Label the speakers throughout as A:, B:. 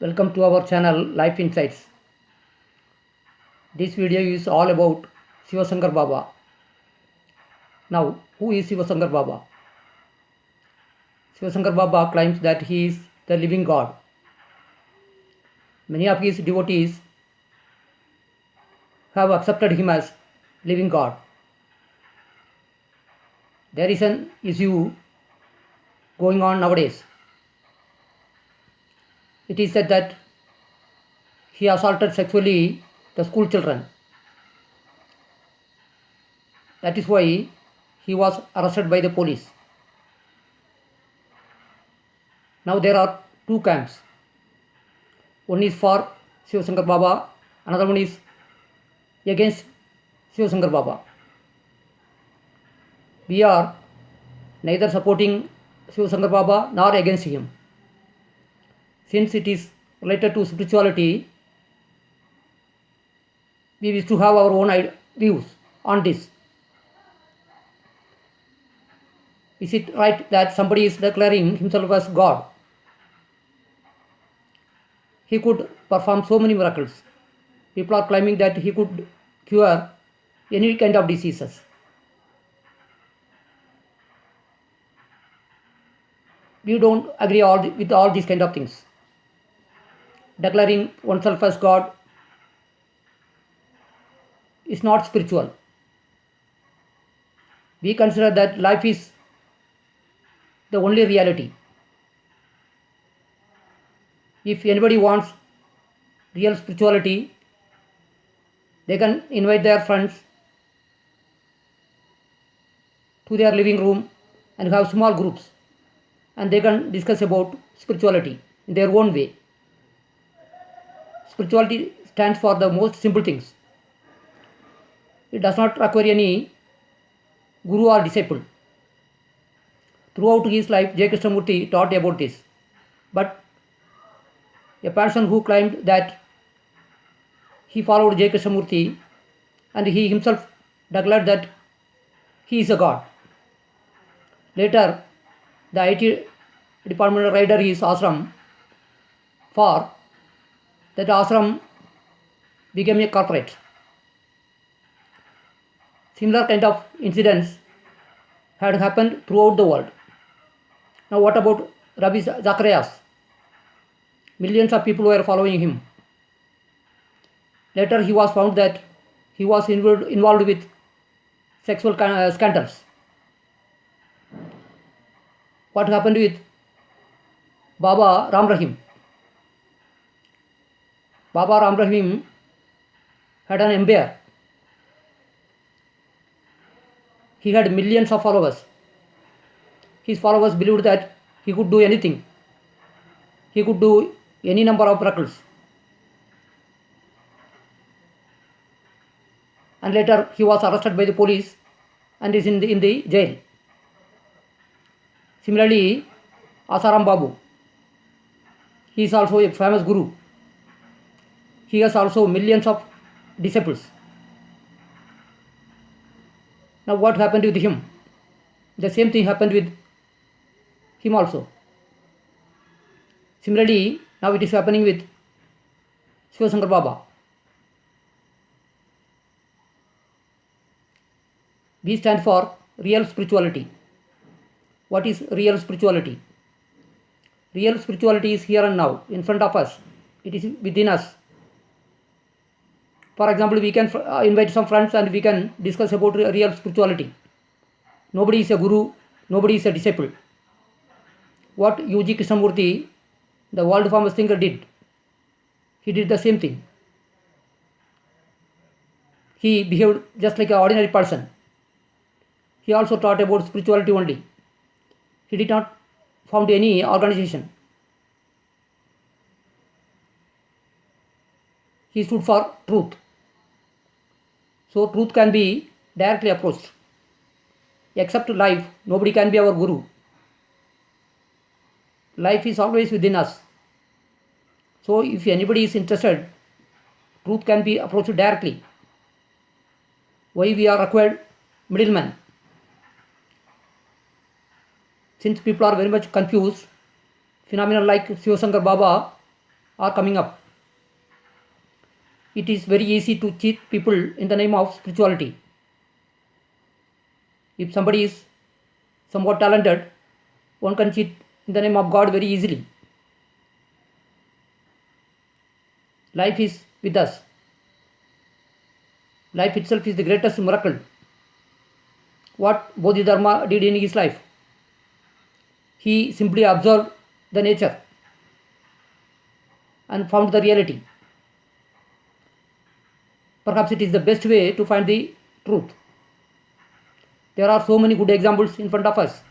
A: Welcome to our channel Life Insights. This video is all about Shivasankar Baba. Now, who is Shivasankar Baba? Shivasankar Baba claims that he is the living God. Many of his devotees have accepted him as living God. There is an issue going on nowadays. It is said that he assaulted sexually the school children. That is why he was arrested by the police. Now there are two camps. One is for Shivasankar Baba, another one is against Shivasankar Baba. We are neither supporting Shivasankar Baba nor against him. Since it is related to spirituality, we wish to have our own views on this. Is it right that somebody is declaring himself as God? He could perform so many miracles. People are claiming that he could cure any kind of diseases. We don't agree with all these kind of things. Declaring oneself as God is not spiritual. We consider that life is the only reality. If anybody wants real spirituality, they can invite their friends to their living room and have small groups, and they can discuss about spirituality in their own way. Spirituality stands for the most simple things. It does not require any guru or disciple. Throughout his life, J. Krishnamurti taught about this. But a person who claimed that he followed J. Krishnamurti and he himself declared that he is a god. Later, the IT department raided his ashram. For that ashram became a corporate. Similar kind of incidents had happened throughout the world. Now what about Ravi Zacharias? Millions of people were following him. Later he was found that he was involved with sexual scandals. What happened with Baba Ram Rahim? Baba Ram Rahim had an empire. He had millions of followers. His followers believed that he could do anything. He could do any number of miracles. And later he was arrested by the police and is in the jail. Similarly, Asaram Babu, he is also a famous guru. He has also millions of disciples. Now what happened with him? The same thing happened with him also. Similarly, now it is happening with Shivasankar Baba. We stand for real spirituality. What is real spirituality? Real spirituality is here and now, in front of us. It is within us. For example, we can invite some friends and we can discuss about real spirituality. Nobody is a guru, nobody is a disciple. What U.G. Krishnamurti, the world famous thinker, did, he did the same thing. He behaved just like an ordinary person. He also taught about spirituality only. He did not found any organization. He stood for truth. So truth can be directly approached. Except life, nobody can be our guru. Life is always within us. So if anybody is interested, truth can be approached directly. Why we are required middlemen? Since people are very much confused, phenomena like Shivasankar Baba are coming up. It is very easy to cheat people in the name of spirituality. If somebody is somewhat talented, one can cheat in the name of God very easily. Life is with us. Life itself is the greatest miracle. What Bodhidharma did in his life, he simply observed the nature and found the reality. Perhaps it is the best way to find the truth. There are so many good examples in front of us.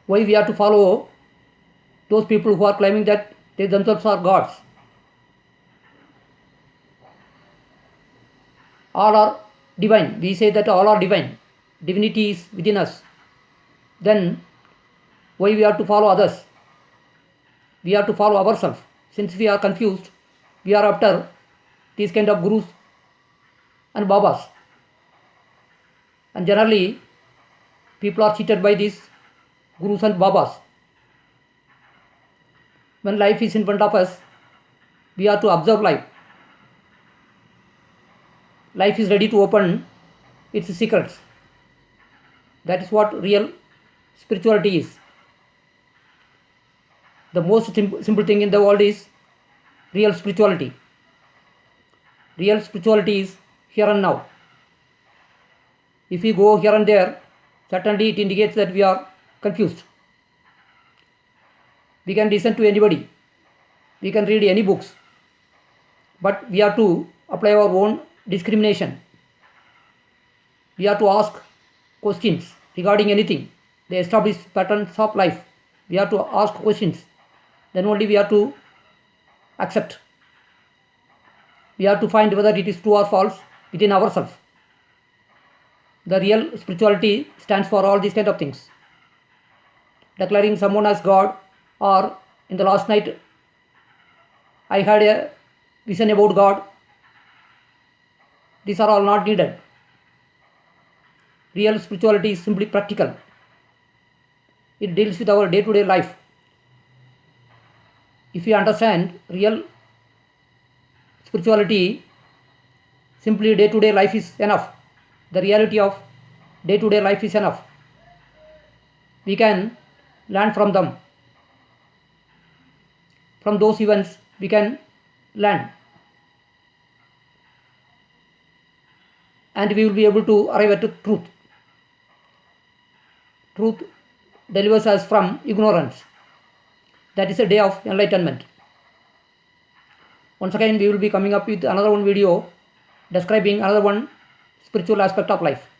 A: Why we have to follow those people who are claiming that they themselves are gods? All are divine. We say that all are divine. Divinity is within us. Then why we have to follow others? We have to follow ourselves. Since we are confused, we are after these kind of gurus and babas. And generally, people are cheated by these gurus and babas. When life is in front of us, we have to observe life. Life is ready to open its secrets. That is what real spirituality is. The most simple thing in the world is real spirituality. Real spirituality is here and now. If we go here and there, certainly it indicates that we are confused. We can listen to anybody. We can read any books. But we have to apply our own discrimination. We have to ask questions regarding anything. The established patterns of life. We have to ask questions. Then only we have to accept. We have to find whether it is true or false within ourselves. The real spirituality stands for all these kind of things. Declaring someone as God, or in the last night I had a vision about God. These are all not needed. Real spirituality is simply practical. It deals with our day-to-day life. If we understand real spirituality, simply day-to-day life is enough. The reality of day-to-day life is enough. We can learn from them. From those events, we can learn. And we will be able to arrive at the truth. Truth delivers us from ignorance. That is a day of enlightenment. Once again, we will be coming up with another one video describing another one spiritual aspect of life.